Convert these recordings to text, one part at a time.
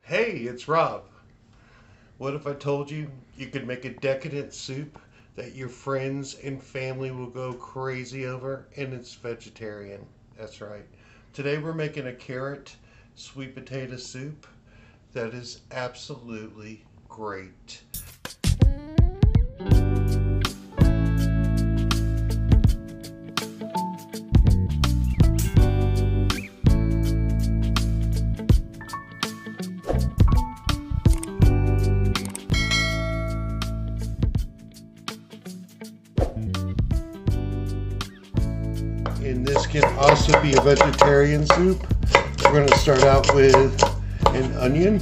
Hey, it's Rob. What if I told you you could make a decadent soup that your friends and family will go crazy over, and it's vegetarian? That's right. Today we're making a carrot sweet potato soup that is absolutely great. And this can also be a vegetarian soup. We're going to start out with an onion.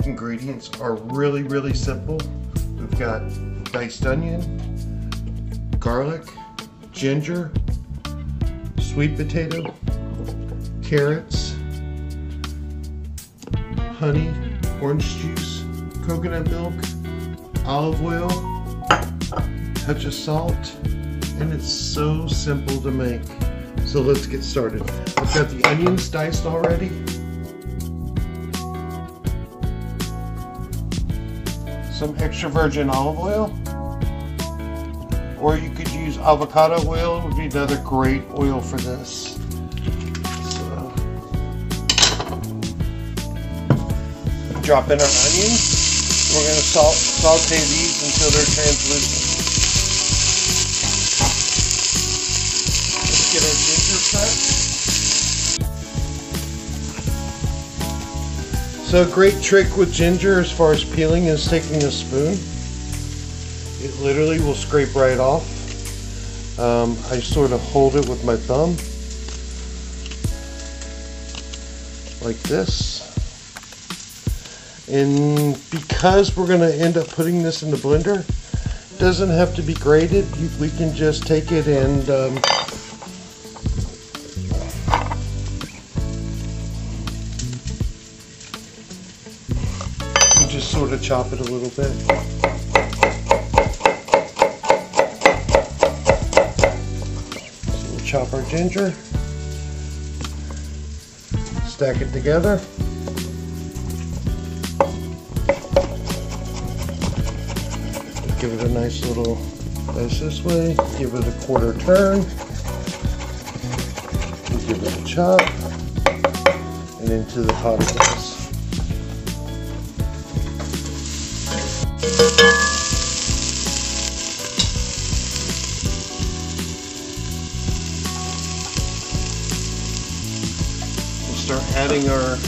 Ingredients are really simple. We've got diced onion, garlic, ginger, sweet potato, carrots, honey, orange juice, coconut milk, olive oil, touch of salt, and it's so simple to make. So let's get started. I've got the onions diced already. Some extra virgin olive oil, or you could use avocado oil. It would be another great oil for this. So, drop in our onions. We're going to saute these until they're translucent. Let's get our ginger cut. So a great trick with ginger as far as peeling is taking a spoon. It literally will scrape right off. I sort of hold it with my thumb like this. And because we're going to end up putting this in the blender, it doesn't have to be grated. We can just take it and just sort of chop it a little bit. So we'll chop our ginger, stack it together. Give it a nice little dice this way, give it a quarter turn, and give it a chop, and into the pot it goes. We'll start adding our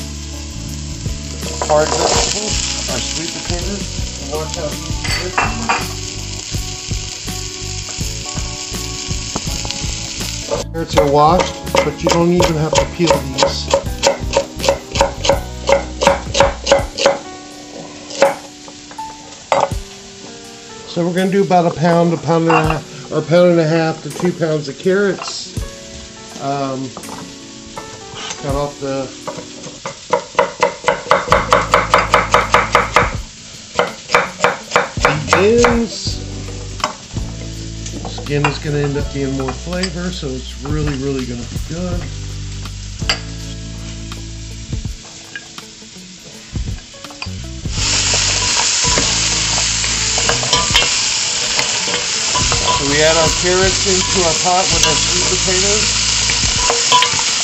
hard vegetables, our sweet potatoes. Watch how easy it is. Carrots are washed, but you don't even have to peel these. So we're going to do about a pound and a half, or pound and a half to 2 pounds of carrots. Cut off the ends. Skin is going to end up being more flavor, so it's really going to be good. So we add our carrots into our pot with our sweet potatoes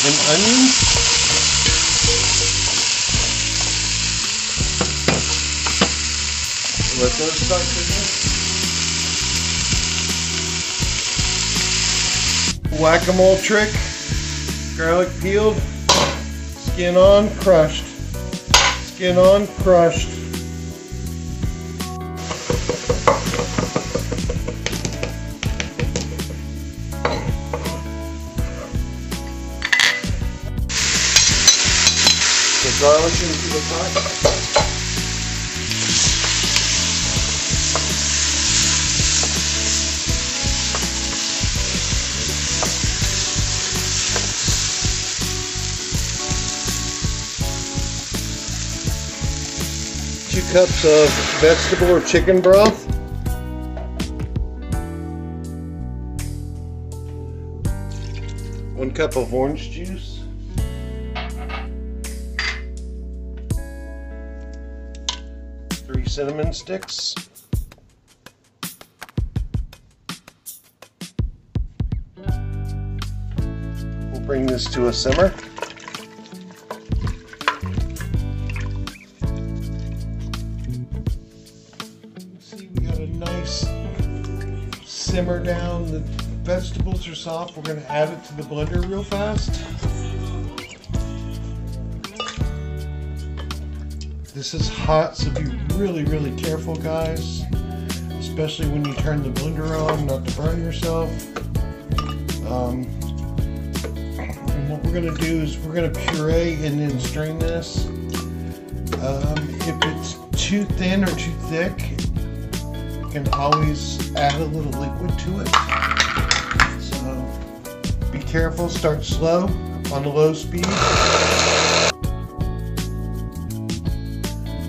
and onions. Let those start cooking. Whack-a-mole trick. Garlic peeled, skin on, crushed. Skin on, crushed. The garlic into the pot. 2 cups of vegetable or chicken broth. 1 cup of orange juice. 3 cinnamon sticks. We'll bring this to a simmer. See, we got a nice simmer down. The vegetables are soft. We're going to add it to the blender real fast. This is hot, so be really, really careful, guys. Especially when you turn the blender on, not to burn yourself. And what we're going to do is we're going to puree and then strain this. If it's too thin or too thick, you can always add a little liquid to it. So be careful, start slow on the low speed.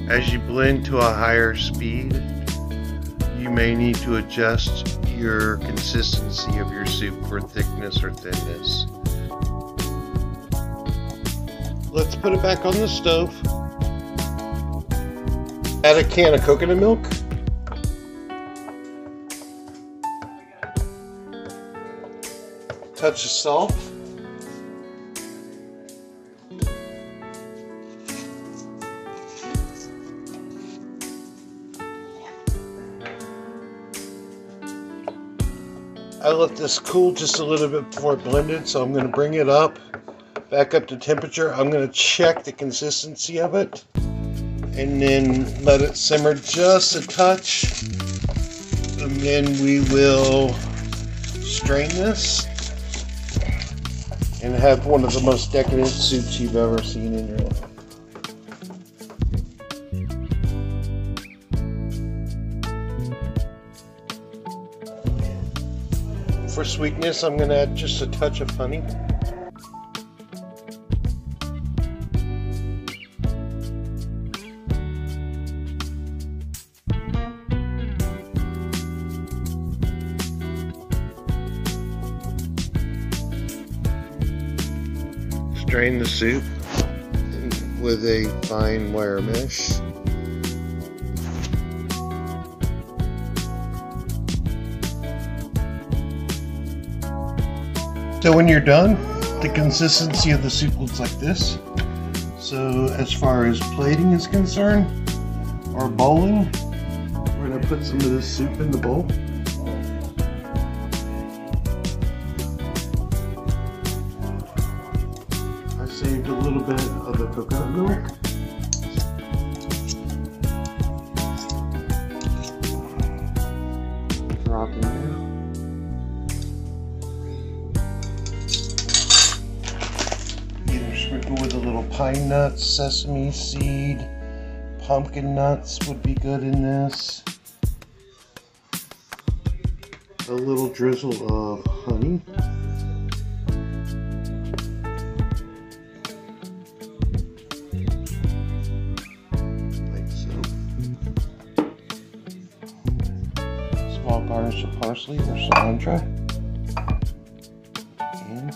As you blend to a higher speed, you may need to adjust your consistency of your soup for thickness or thinness. Let's put it back on the stove. Add a can of coconut milk. Touch of salt. I let this cool just a little bit before it blended, so I'm going to bring it up, back up to temperature. I'm going to check the consistency of it, and then let it simmer just a touch, and then we will strain this, and have one of the most decadent soups you've ever seen in your life. For sweetness, I'm going to add just a touch of honey. Strain the soup with a fine wire mesh. So when you're done, the consistency of the soup looks like this. So as far as plating is concerned, or bowling, we're going to put some of this soup in the bowl. I saved a little bit of the coconut milk. Drop in there. With a little pine nuts, sesame seed, pumpkin nuts would be good in this. A little drizzle of honey. Like so. Small garnish of parsley or cilantro. And